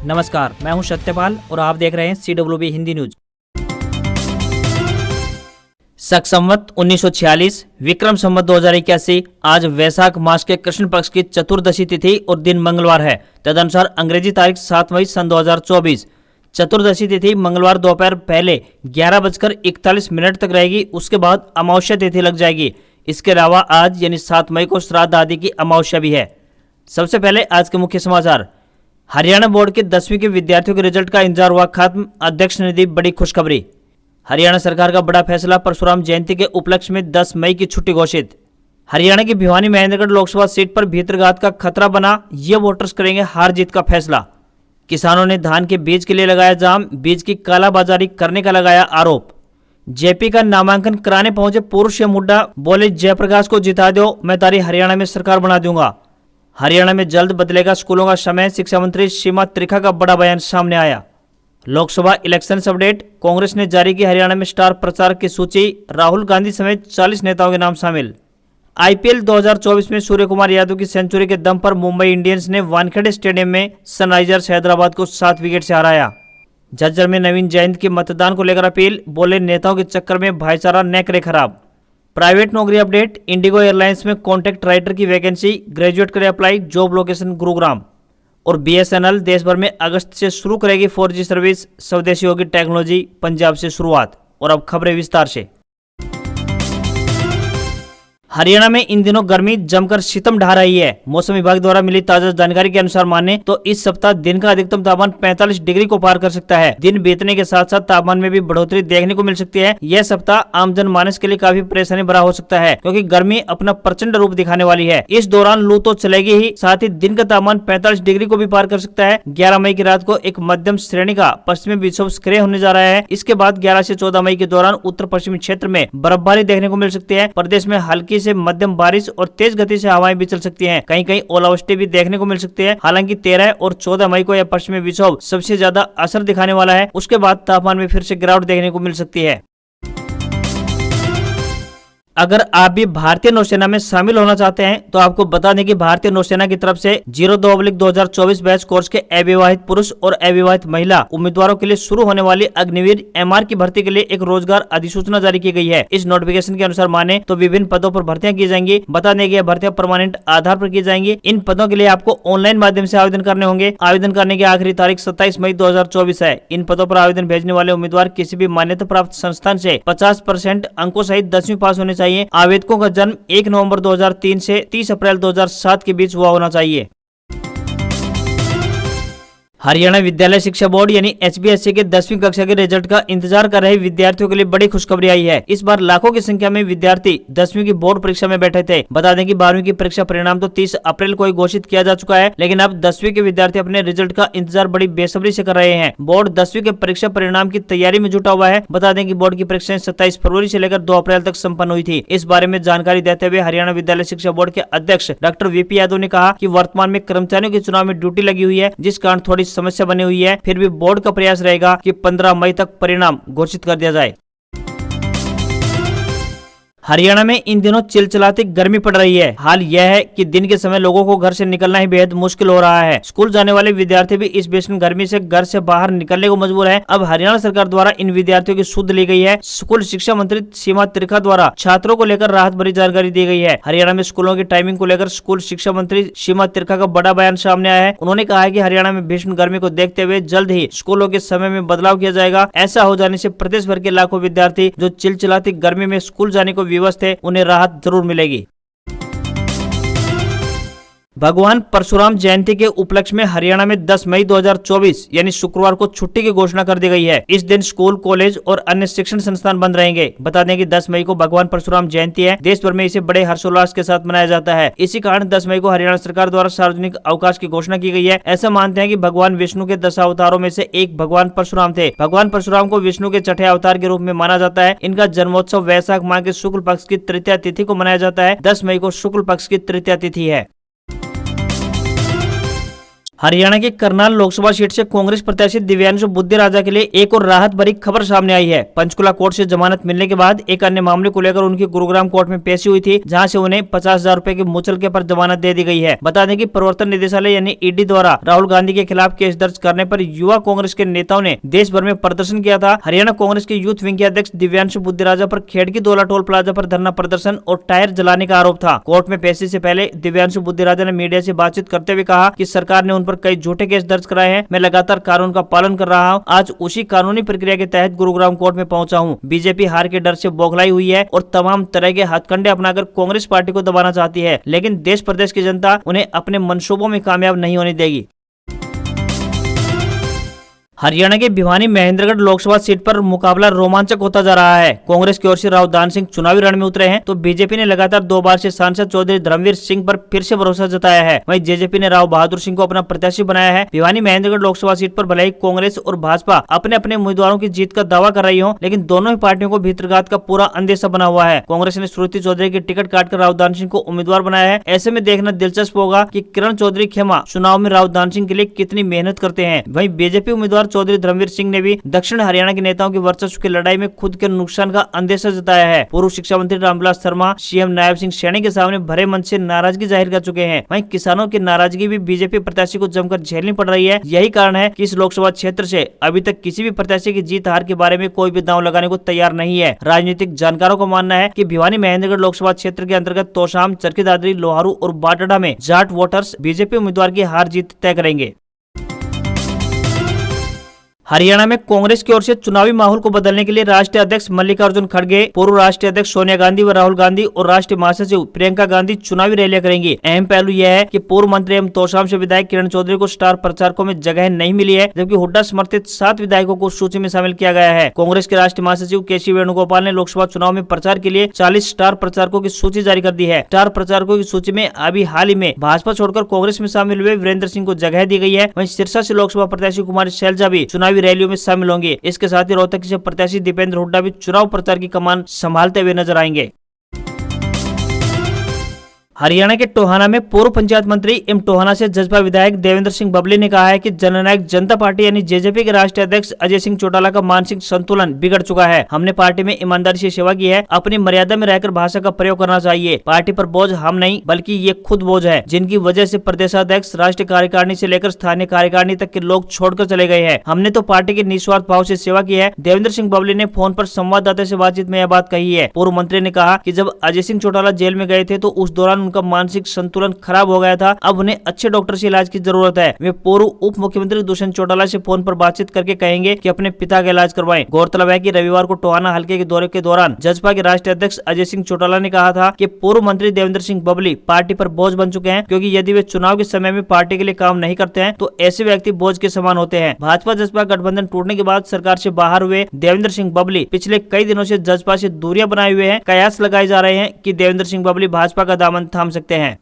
नमस्कार, मैं हूं सत्यपाल और आप देख रहे हैं CWB हिंदी न्यूज। शक संवत 1946 विक्रम संवत 2081 आज वैशाख मास के कृष्ण पक्ष की चतुर्दशी तिथि और दिन मंगलवार है। तदनुसार अंग्रेजी तारीख 7 मई सन 2024 चतुर्दशी तिथि मंगलवार दोपहर पहले 11:41 तक रहेगी। उसके बाद अमावस्या तिथि लग जाएगी। इसके अलावा आज यानी 7 मई को श्राद्ध आदि की अमावस्या भी है। सबसे पहले आज के मुख्य समाचार। हरियाणा बोर्ड के 10वीं के विद्यार्थियों के रिजल्ट का इंतजार हुआ खत्म। अध्यक्ष ने दी बड़ी खुशखबरी। हरियाणा सरकार का बड़ा फैसला, परशुराम जयंती के उपलक्ष्य में 10 मई की छुट्टी घोषित। हरियाणा की भिवानी महेंद्रगढ़ लोकसभा सीट पर भीतरघात का खतरा बना, ये वोटर्स करेंगे हार जीत का फैसला। किसानों ने धान के बीज के लिए लगाया जाम, बीज की कालाबाजारी करने का लगाया आरोप। जेपी का नामांकन कराने पहुंचे पूर्व सीएम हुड्डा, बोले जयप्रकाश को जिता दो, मैं तारी हरियाणा में सरकार बना दूंगा। हरियाणा में जल्द बदलेगा स्कूलों का समय, शिक्षा मंत्री सीमा त्रिखा का बड़ा बयान सामने आया। लोकसभा इलेक्शन अपडेट, कांग्रेस ने जारी की हरियाणा में स्टार प्रचारक की सूची, राहुल गांधी समेत 40 नेताओं के नाम शामिल। आईपीएल 2024 में सूर्य कुमार यादव की सेंचुरी के दम पर मुंबई इंडियंस ने वानखेड़े स्टेडियम में सनराइजर्स हैदराबाद को 7 विकेट से हराया। झज्जर में नवीन जयंत के मतदान को लेकर अपील, बोले नेताओं के चक्कर में भाईचारा न करे खराब। प्राइवेट नौकरी अपडेट, इंडिगो एयरलाइंस में कॉन्ट्रैक्ट राइटर की वैकेंसी, ग्रेजुएट करे अप्लाई, जॉब लोकेशन गुरुग्राम। और बीएसएनएल देश भर में अगस्त से शुरू करेगी 4G सर्विस, स्वदेशी होगी टेक्नोलॉजी, पंजाब से शुरुआत। और अब खबरें विस्तार से। हरियाणा में इन दिनों गर्मी जमकर सितम ढा रही है। मौसम विभाग द्वारा मिली ताजा जानकारी के अनुसार माने तो इस सप्ताह दिन का अधिकतम तापमान 45 डिग्री को पार कर सकता है। दिन बीतने के साथ साथ तापमान में भी बढ़ोतरी देखने को मिल सकती है। यह सप्ताह आम जनमानस के लिए काफी परेशानी भरा हो सकता है, क्योंकि गर्मी अपना प्रचंड रूप दिखाने वाली है। इस दौरान लू तो चलेगी ही, साथ ही दिन का तापमान 45 डिग्री को भी पार कर सकता है। 11 मई की रात को एक मध्यम श्रेणी का पश्चिमी विक्षोभ सक्रिय होने जा रहा है। इसके बाद 11 से 14 मई के दौरान उत्तर पश्चिमी क्षेत्र में बर्फबारी देखने को मिल सकती है। प्रदेश में हल्की से मध्यम बारिश और तेज गति से हवाएं भी चल सकती हैं। कहीं कहीं ओलावृष्टि भी देखने को मिल सकती है। हालांकि 13 और 14 मई को यह पश्चिमी विक्षोभ सबसे ज्यादा असर दिखाने वाला है। उसके बाद तापमान में फिर से गिरावट देखने को मिल सकती है। अगर आप भी भारतीय नौसेना में शामिल होना चाहते हैं तो आपको बता दें कि भारतीय नौसेना की तरफ से 02/2024 बैच कोर्स के अविवाहित पुरुष और अविवाहित महिला उम्मीदवारों के लिए शुरू होने वाली अग्निवीर MR की भर्ती के लिए एक रोजगार अधिसूचना जारी की गई है। इस नोटिफिकेशन के अनुसार माने तो विभिन्न पदों पर भर्तियां की जाएंगी। बता दें कि यह भर्तियां परमानेंट आधार पर की जाएंगी। इन पदों के लिए आपको ऑनलाइन माध्यम से आवेदन करने होंगे। आवेदन करने की आखिरी तारीख 27 मई 2024 है। इन पदों पर आवेदन भेजने वाले उम्मीदवार किसी भी मान्यता प्राप्त संस्थान से 50% अंकों सहित 10वीं पास होने चाहिए। आवेदकों का जन्म 1 नवंबर 2003 से 30 अप्रैल 2007 के बीच हुआ होना चाहिए। हरियाणा विद्यालय शिक्षा बोर्ड यानी HBSC के 10वीं कक्षा के रिजल्ट का इंतजार कर रहे विद्यार्थियों के लिए बड़ी खुशखबरी आई है। इस बार लाखों की संख्या में विद्यार्थी 10वीं की बोर्ड परीक्षा में बैठे थे। बता दें कि 12वीं की परीक्षा परिणाम तो 30 अप्रैल को ही घोषित किया जा चुका है, लेकिन अब 10वीं के विद्यार्थी अपने रिजल्ट का इंतजार बड़ी बेसब्री से कर रहे हैं। बोर्ड 10वीं के परीक्षा परिणाम की तैयारी में जुटा हुआ है। बता दें कि बोर्ड की परीक्षाएं 27 फरवरी से लेकर 2 अप्रैल तक संपन्न हुई थी। इस बारे में जानकारी देते हुए हरियाणा विद्यालय शिक्षा बोर्ड के अध्यक्ष डॉक्टर VP यादव ने कहा कि वर्तमान में कर्मचारियों के चुनाव में ड्यूटी लगी हुई है, जिस कारण थोड़ी समस्या बनी हुई है। फिर भी बोर्ड का प्रयास रहेगा कि 15 मई तक परिणाम घोषित कर दिया जाए। हरियाणा में इन दिनों चिलचिलाती गर्मी पड़ रही है। हाल यह है कि दिन के समय लोगों को घर से निकलना ही बेहद मुश्किल हो रहा है। स्कूल जाने वाले विद्यार्थी भी इस भीषण गर्मी से घर से बाहर निकलने को मजबूर है। अब हरियाणा सरकार द्वारा इन विद्यार्थियों की सुध ली गई है। स्कूल शिक्षा मंत्री सीमा त्रिखा द्वारा छात्रों को लेकर राहत भरी जानकारी दी गई है। हरियाणा में स्कूलों की टाइमिंग को लेकर स्कूल शिक्षा मंत्री सीमा त्रिखा का बड़ा बयान सामने आया है। उन्होंने कहा है कि हरियाणा में भीषण गर्मी को देखते हुए जल्द ही स्कूलों के समय में बदलाव किया जाएगा। ऐसा हो जाने से प्रदेश भर के लाखों विद्यार्थी जो चिलचिलाती गर्मी में स्कूल जाने को विवश थे, उन्हें राहत जरूर मिलेगी। भगवान परशुराम जयंती के उपलक्ष्य में हरियाणा में 10 मई 2024 यानी शुक्रवार को छुट्टी की घोषणा कर दी गई है। इस दिन स्कूल, कॉलेज और अन्य शिक्षण संस्थान बंद रहेंगे। बता दें कि 10 मई को भगवान परशुराम जयंती है। देश भर में इसे बड़े हर्षोल्लास के साथ मनाया जाता है। इसी कारण 10 मई को हरियाणा सरकार द्वारा सार्वजनिक अवकाश की घोषणा की गई है। ऐसा मानते हैं कि भगवान विष्णु के 10 अवतारों में से एक भगवान परशुराम थे। भगवान परशुराम को विष्णु के छठे अवतार के रूप में माना जाता है। इनका जन्मोत्सव वैशाख माह के शुक्ल पक्ष की तृतीया तिथि को मनाया जाता है। 10 मई को शुक्ल पक्ष की तृतीया तिथि है। हरियाणा की करनाल लोकसभा सीट से कांग्रेस प्रत्याशी दिव्यांशु बुद्धि राजा के लिए एक और राहत भरी खबर सामने आई है। पंचकुला कोर्ट से जमानत मिलने के बाद एक अन्य मामले को लेकर उनकी गुरुग्राम कोर्ट में पेशी हुई थी, जहां से उन्हें 50,000 रुपए के मुचलके पर जमानत दे दी गई है। बता दें कि प्रवर्तन निदेशालय यानी ईडी द्वारा राहुल गांधी के खिलाफ केस दर्ज करने पर युवा कांग्रेस के नेताओं ने देश भर में प्रदर्शन किया था। हरियाणा कांग्रेस के यूथ विंग के अध्यक्ष दिव्यांशु बुद्धि राजा पर खेड़की दोला टोल प्लाजा पर धरना प्रदर्शन और टायर जलाने का आरोप था। कोर्ट में पेशी से पहले दिव्यांशु बुद्धि राजा ने मीडिया से बातचीत करते हुए कहा कि सरकार ने उन पर कई झूठे केस दर्ज कराए हैं। मैं लगातार कानून का पालन कर रहा हूं। आज उसी कानूनी प्रक्रिया के तहत गुरुग्राम कोर्ट में पहुंचा हूं। बीजेपी हार के डर से बौखलाई हुई है और तमाम तरह के हथकंडे अपनाकर कांग्रेस पार्टी को दबाना चाहती है, लेकिन देश प्रदेश की जनता उन्हें अपने मंसूबों में कामयाब नहीं होने देगी। हरियाणा के भिवानी महेंद्रगढ़ लोकसभा सीट पर मुकाबला रोमांचक होता जा रहा है। कांग्रेस की ओर से राव दान सिंह चुनावी रण में उतरे हैं, तो बीजेपी ने लगातार 2 बार से सांसद चौधरी धर्मवीर सिंह पर फिर से भरोसा जताया है। वहीं जेजेपी ने राव बहादुर सिंह को अपना प्रत्याशी बनाया है। भिवानी महेंद्रगढ़ लोकसभा सीट पर भले ही कांग्रेस और भाजपा अपने अपने उम्मीदवारों की जीत का दावा कर रही हो, लेकिन दोनों ही पार्टियों को भीतरघात का पूरा अंदेशा बना हुआ है। कांग्रेस ने श्रुति चौधरी की टिकट काटकर राव दान सिंह को उम्मीदवार बनाया है। ऐसे में देखना दिलचस्प होगा कि किरण चौधरी खेमा चुनाव में राव दान सिंह के लिए कितनी मेहनत करते हैं। वहीं बीजेपी उम्मीदवार चौधरी धर्मवीर सिंह ने भी दक्षिण हरियाणा के नेताओं के वर्चस्व की लड़ाई में खुद के नुकसान का अंदेशा जताया है। पूर्व शिक्षा मंत्री रामविलास शर्मा सीएम नायब सिंह सैनी के सामने भरे मंच से नाराजगी जाहिर कर चुके हैं। वहीं किसानों की नाराजगी भी बीजेपी प्रत्याशी को जमकर झेलनी पड़ रही है। यही कारण है कि इस लोकसभा क्षेत्र से अभी तक किसी भी प्रत्याशी की जीत हार के बारे में कोई भी दांव लगाने को तैयार नहीं है। राजनीतिक जानकारों का मानना है कि भिवानी महेंद्रगढ़ लोकसभा क्षेत्र के अंतर्गत तोशाम, चरखी दादरी, लोहारू और बाटड़ा में जाट वोटर्स बीजेपी उम्मीदवार की हार जीत तय करेंगे। हरियाणा में कांग्रेस की ओर से चुनावी माहौल को बदलने के लिए राष्ट्रीय अध्यक्ष मल्लिकार्जुन खड़गे, पूर्व राष्ट्रीय अध्यक्ष सोनिया गांधी व राहुल गांधी और राष्ट्रीय महासचिव प्रियंका गांधी चुनावी रैलियां करेंगी। अहम पहलू यह है कि पूर्व मंत्री एवं तोशाम से विधायक किरण चौधरी को स्टार प्रचारकों में जगह नहीं मिली है, जबकि हुड्डा समर्थित 7 विधायकों को सूची में शामिल किया गया है। कांग्रेस के राष्ट्रीय महासचिव केसी वेणुगोपाल ने लोकसभा चुनाव में प्रचार के लिए 40 स्टार प्रचारकों की सूची जारी कर दी है। स्टार प्रचारकों की सूची में अभी हाल ही में भाजपा छोड़कर कांग्रेस में शामिल हुए वीरेंद्र सिंह को जगह दी गई है। वहीं सिरसा से लोकसभा प्रत्याशी कुमारी शैलजा भी चुनावी रैलियों में शामिल होंगे। इसके साथ ही रोहतक से प्रत्याशी दीपेंद्र हुड्डा भी चुनाव प्रचार की कमान संभालते हुए नजर आएंगे। हरियाणा के टोहाना में पूर्व पंचायत मंत्री एवं टोहाना से जजपा विधायक देवेंद्र सिंह बबली ने कहा है कि जननायक जनता पार्टी यानी जेजेपी के राष्ट्रीय अध्यक्ष अजय सिंह चौटाला का मानसिक संतुलन बिगड़ चुका है। हमने पार्टी में ईमानदारी से सेवा की है, अपनी मर्यादा में रहकर भाषा का प्रयोग करना चाहिए। पार्टी पर बोझ हम नहीं बल्कि ये खुद बोझ है, जिनकी वजह से प्रदेशाध्यक्ष, राष्ट्रीय कार्यकारिणी से लेकर स्थानीय कार्यकारिणी तक के लोग छोड़कर चले गए हैं। हमने तो पार्टी के निस्वार्थ भाव से सेवा की है। देवेंद्र सिंह बबली ने फोन पर संवाददाता से बातचीत में यह बात कही है। पूर्व मंत्री ने कहा कि जब अजय सिंह चौटाला जेल में गए थे तो उस दौरान उनका मानसिक संतुलन खराब हो गया था। अब उन्हें अच्छे डॉक्टर से इलाज की जरूरत है। वे पूर्व उप मुख्यमंत्री दुष्यंत चौटाला से फोन पर बातचीत करके कहेंगे कि अपने पिता का इलाज करवाएं। गौरतलब है कि रविवार को टोहाना हल्के के दौरे के दौरान जजपा के राष्ट्रीय अध्यक्ष अजय सिंह चौटाला ने कहा था कि पूर्व मंत्री देवेंद्र सिंह बबली पार्टी पर बोझ बन चुके हैं, क्योंकि यदि वे चुनाव के समय में पार्टी के लिए काम नहीं करते हैं तो ऐसे व्यक्ति बोझ के समान होते हैं। भाजपा जजपा गठबंधन टूटने के बाद सरकार से बाहर हुए देवेंद्र सिंह बबली पिछले कई दिनों से जजपा से दूरियां बनाए हुए हैं। कयास लगाए जा रहे हैं कि देवेंद्र सिंह बबली भाजपा का दामन थाम सकते हैं।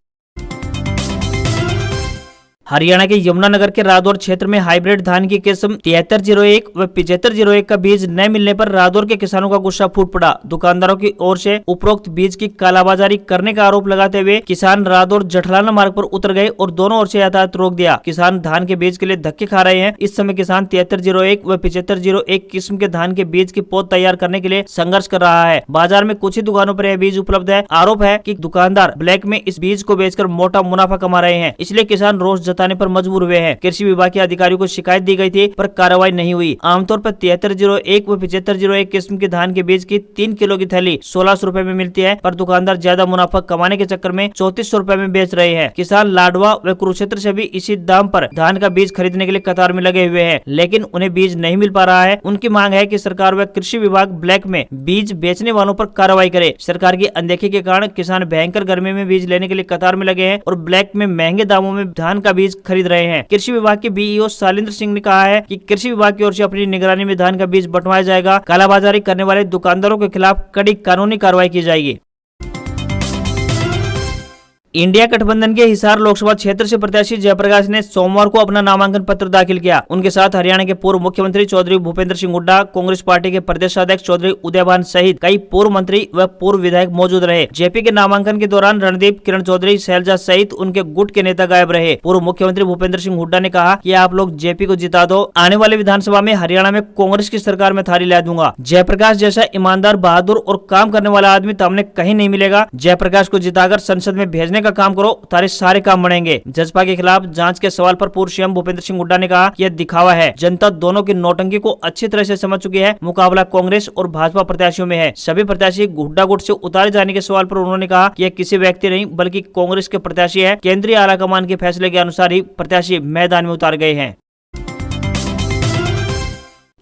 हरियाणा के यमुनानगर के रादौर क्षेत्र में हाइब्रिड धान की किस्म 7301 व 7501 का बीज न मिलने पर रादौर के किसानों का गुस्सा फूट पड़ा। दुकानदारों की ओर से उपरोक्त बीज की कालाबाजारी करने का आरोप लगाते हुए किसान रादौर जठलाना मार्ग पर उतर गए और दोनों ओर से यातायात रोक दिया। किसान धान के बीज के लिए धक्के खा रहे हैं। इस समय किसान 7301 व 7501 किस्म के धान के बीज की पौध तैयार करने के लिए संघर्ष कर रहा है। बाजार में कुछ ही दुकानों पर यह बीज उपलब्ध है। आरोप है कि दुकानदार ब्लैक में इस बीज को बेचकर मोटा मुनाफा कमा रहे हैं, इसलिए किसान रोष जताने पर मजबूर हुए हैं। कृषि विभाग के अधिकारियों को शिकायत दी गई थी पर कार्रवाई नहीं हुई। आमतौर पर 7301 व 7501 किस्म के धान के बीज की 3 किलो की थैली 1600 रुपए में मिलती है, पर दुकानदार ज्यादा मुनाफा कमाने के चक्कर में 3400 रुपए में बेच रहे हैं। किसान लाडवा व कुरुक्षेत्र से भी इसी दाम पर धान का बीज खरीदने के लिए कतार में लगे हुए हैं, लेकिन उन्हें बीज नहीं मिल पा रहा है। उनकी मांग है कि सरकार व कृषि विभाग ब्लैक में बीज बेचने वालों पर कार्रवाई करे। सरकार की अनदेखी के कारण किसान भयंकर गर्मी में बीज लेने के लिए कतार में लगे हैं और ब्लैक में महंगे दामों में धान का बीज खरीद रहे हैं। कृषि विभाग के बीईओ शालिंद्र सिंह ने कहा है कि कृषि विभाग की ओर से अपनी निगरानी में धान का बीज बंटवाया जाएगा। कालाबाजारी करने वाले दुकानदारों के खिलाफ कड़ी कानूनी कार्रवाई की जाएगी। इंडिया गठबंधन के हिसार लोकसभा क्षेत्र से प्रत्याशी जयप्रकाश ने सोमवार को अपना नामांकन पत्र दाखिल किया। उनके साथ हरियाणा के पूर्व मुख्यमंत्री चौधरी भूपेंद्र सिंह हुड्डा, कांग्रेस पार्टी के प्रदेश अध्यक्ष चौधरी उदयभान सहित कई पूर्व मंत्री व पूर्व विधायक मौजूद रहे। जेपी के नामांकन के दौरान रणदीप, किरण चौधरी, शैलजा सहित उनके गुट के नेता गायब रहे। पूर्व मुख्यमंत्री भूपेंद्र सिंह हुड्डा ने कहा कि आप लोग जेपी को जिता दो, आने वाले विधानसभा में हरियाणा में कांग्रेस की सरकार में थाली ला दूंगा। जयप्रकाश जैसा ईमानदार, बहादुर और काम करने वाला आदमी सामने कहीं नहीं मिलेगा। जयप्रकाश को जिताकर संसद में भेजने का काम करो, सारे काम बनेंगे। जसपा के खिलाफ जांच के सवाल पर पूर्व सीएम भूपेंद्र सिंह हुड्डा ने कहा कि यह दिखावा है। जनता दोनों की नौटंकी को अच्छी तरह से समझ चुकी है। मुकाबला कांग्रेस और भाजपा प्रत्याशियों में है। सभी प्रत्याशी हुड्डा गुट से उतारे जाने के सवाल पर उन्होंने कहा कि यह किसी व्यक्ति नहीं बल्कि कांग्रेस के प्रत्याशी है। केंद्रीय आलाकमान के फैसले के अनुसार ही प्रत्याशी मैदान में उतार गए हैं।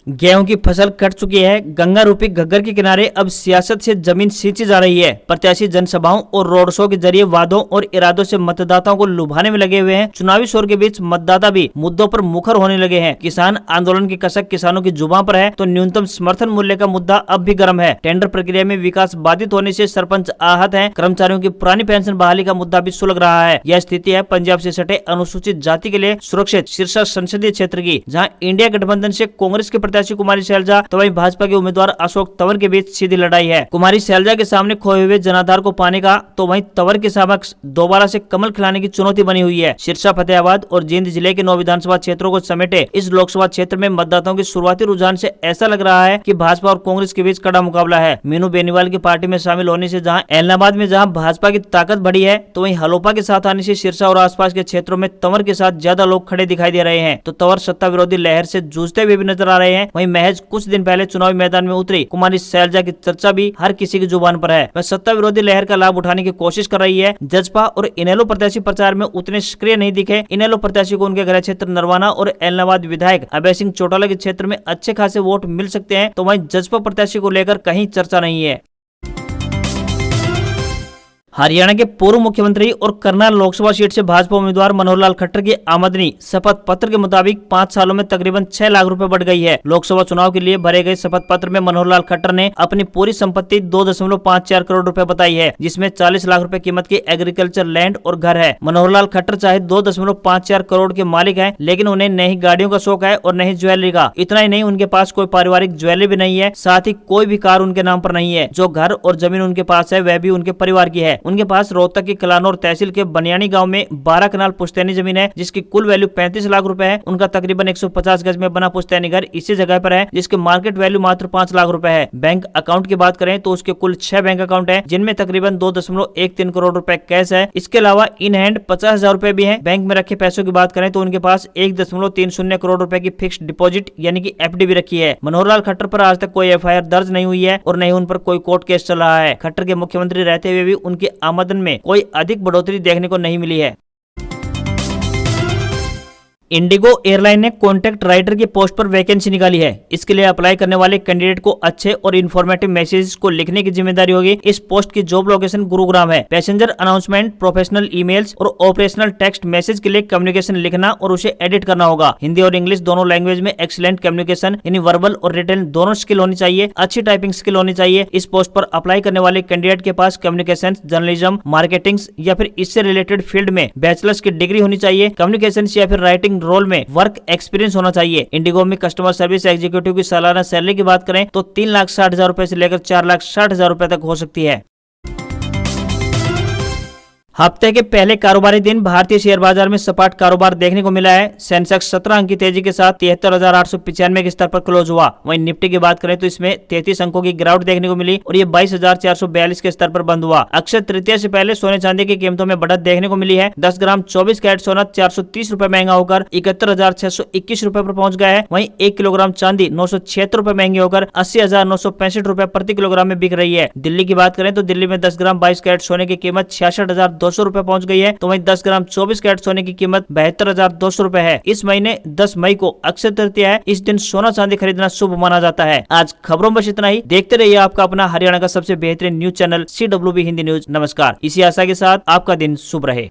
गेहूं की फसल कट चुकी है। गंगा रूपी घग्गर के किनारे अब सियासत से जमीन सींची जा रही है। प्रत्याशी जनसभाओं और रोड शो के जरिए वादों और इरादों से मतदाताओं को लुभाने में लगे हुए हैं। चुनावी शोर के बीच मतदाता भी मुद्दों पर मुखर होने लगे हैं। किसान आंदोलन की कसक किसानों की जुबान पर है तो न्यूनतम समर्थन मूल्य का मुद्दा अब भी गर्म है। टेंडर प्रक्रिया में विकास बाधित होने से सरपंच आहत हैं। कर्मचारियों की पुरानी पेंशन बहाली का मुद्दा भी सुलग रहा है। यह स्थिति है पंजाब से सटे अनुसूचित जाति के लिए सुरक्षित सिरसा संसदीय क्षेत्र की, जहाँ इंडिया गठबंधन से कांग्रेस के प्रत्याशी कुमारी शैलजा तो वहीं भाजपा के उम्मीदवार अशोक तंवर के बीच सीधी लड़ाई है। कुमारी शैलजा के सामने खोए हुए जनाधार को पाने का तो वहीं तंवर के समक्ष दोबारा से कमल खिलाने की चुनौती बनी हुई है। सिरसा, फतेहाबाद और जींद जिले के 9 विधानसभा क्षेत्रों को समेटे इस लोकसभा क्षेत्र में मतदाताओं के शुरुआती रुझान से ऐसा लग रहा है कि भाजपा और कांग्रेस के बीच कड़ा मुकाबला है। मीनू बेनीवाल की पार्टी में शामिल होने से जहां इलाहाबाद में जहां भाजपा की ताकत बढ़ी है तो वहीं हलोपा के साथ आने से सिरसा और आसपास के क्षेत्रों में तंवर के साथ ज्यादा लोग खड़े दिखाई दे रहे हैं। तो तंवर सत्ता विरोधी लहर से जूझते हुए भी नजर आ रहे हैं। वहीं महज कुछ दिन पहले चुनावी मैदान में उतरी कुमारी शैलजा की चर्चा भी हर किसी की जुबान पर है। वह सत्ता विरोधी लहर का लाभ उठाने की कोशिश कर रही है। जसपा और इनेलो प्रत्याशी प्रचार में उतने सक्रिय नहीं दिखे। इनेलो प्रत्याशी को उनके गृह क्षेत्र नरवाना और इलाहाबाद विधायक अभय सिंह चौटाला के क्षेत्र में अच्छे खासे वोट मिल सकते हैं, तो वहीं जसपा प्रत्याशी को लेकर कहीं चर्चा नहीं है। हरियाणा के पूर्व मुख्यमंत्री और करनाल लोकसभा सीट से भाजपा उम्मीदवार मनोहर लाल खट्टर की आमदनी शपथ पत्र के मुताबिक 5 सालों में तकरीबन 6 लाख रुपए बढ़ गई है। लोकसभा चुनाव के लिए भरे गए शपथ पत्र में मनोहर लाल खट्टर ने अपनी पूरी संपत्ति 2.54 करोड़ रुपए बताई है, जिसमें 40 लाख रुपए कीमत की एग्रीकल्चर लैंड और घर है। मनोहर लाल खट्टर चाहे 2.54 करोड़ के मालिक है, लेकिन उन्हें न ही गाड़ियों का शौक है और न ही ज्वेलरी का। इतना ही नहीं, उनके पास कोई पारिवारिक ज्वेलरी भी नहीं है, साथ ही कोई भी कार उनके नाम पर नहीं है। जो घर और जमीन उनके पास है वह भी उनके परिवार की है। उनके पास रोहतक की कलानौर तहसील के बनियानी गांव में 12 कनाल पुश्तैनी जमीन है, जिसकी कुल वैल्यू 35 लाख रुपए है। उनका तकरीबन 150 गज में बना पुश्तैनी घर इसी जगह पर है, जिसके मार्केट वैल्यू मात्र 5 लाख रुपए है। बैंक अकाउंट की बात करें तो उसके कुल 6 बैंक अकाउंट है, जिनमें तकरीबन 2.13 करोड़ रुपए कैश है। इसके अलावा इन हैंड 50,000 रुपए भी है। बैंक में रखे पैसों की बात करें तो उनके पास 1.30 करोड़ रुपए की फिक्स्ड डिपॉजिट यानी कि FD भी रखी है। मनोहर लाल खट्टर पर आज तक कोई FIR दर्ज नहीं हुई है और न ही उन पर कोई कोर्ट केस चल रहा है। खट्टर के मुख्यमंत्री रहते हुए भी उनकी आमदन में कोई अधिक बढ़ोतरी देखने को नहीं मिली है। इंडिगो एयरलाइन ने कॉन्टेक्ट राइटर की पोस्ट पर वैकेंसी निकाली है। इसके लिए अप्लाई करने वाले कैंडिडेट को अच्छे और इन्फॉर्मेटिव मैसेजेस को लिखने की जिम्मेदारी होगी। इस पोस्ट की जॉब लोकेशन गुरुग्राम है। पैसेंजर अनाउंसमेंट, प्रोफेशनल ईमेल्स और ऑपरेशनल टेक्स्ट मैसेज के लिए कम्युनिकेशन लिखना और उसे एडिट करना होगा। हिंदी और इंग्लिश दोनों लैंग्वेज में एक्सीलेंट कम्युनिकेशन यानी वर्बल और रिटन दोनों स्किल होनी चाहिए। अच्छी टाइपिंग स्किल होनी चाहिए। इस पोस्ट पर अप्लाई करने वाले कैंडिडेट के पास कम्युनिकेशन, जर्नलिज्म, मार्केटिंग या फिर इससे रिलेटेड फील्ड में बैचलर्स की डिग्री होनी चाहिए। कम्युनिकेशन या फिर राइटिंग रोल में वर्क एक्सपीरियंस होना चाहिए। इंडिगो में कस्टमर सर्विस एग्जीक्यूटिव की सालाना सैलरी की बात करें तो 3,60,000 रुपए से लेकर 4,60,000 रुपए तक हो सकती है। हफ्ते के पहले कारोबारी दिन भारतीय शेयर बाजार में सपाट कारोबार देखने को मिला है। सेंसेक्स 17 अंक की तेजी के साथ 73,895 के स्तर पर क्लोज हुआ। वहीं निफ्टी की बात करें तो इसमें 33 अंकों की गिरावट देखने को मिली और ये 22,442 के स्तर पर बंद हुआ। अक्षय तृतीया से पहले सोने चांदी की कीमतों में बढ़त देखने को मिली है। 10 ग्राम 24 कैरेट सोना 430 रुपए महंगा होकर 71,621 रुपए पर पहुंच गया है। वहीं 1 किलोग्राम चांदी 976 रुपए महंगी होकर 80,965 रुपए प्रति किलोग्राम में बिक रही है। दिल्ली की बात करें तो दिल्ली में 10 ग्राम 22 कैरेट सोने की कीमत 66,200 रुपए पहुंच गई है, तो वहीं 10 ग्राम 24 कैरेट सोने की कीमत 72,200 रुपए है। इस महीने 10 मई को अक्षय तृतीया है। इस दिन सोना चांदी खरीदना शुभ माना जाता है। आज खबरों में बस इतना ही। देखते रहिए आपका अपना हरियाणा का सबसे बेहतरीन news channel CWB Hindi news. नमस्कार। इसी आशा के साथ आपका दिन शुभ रहे।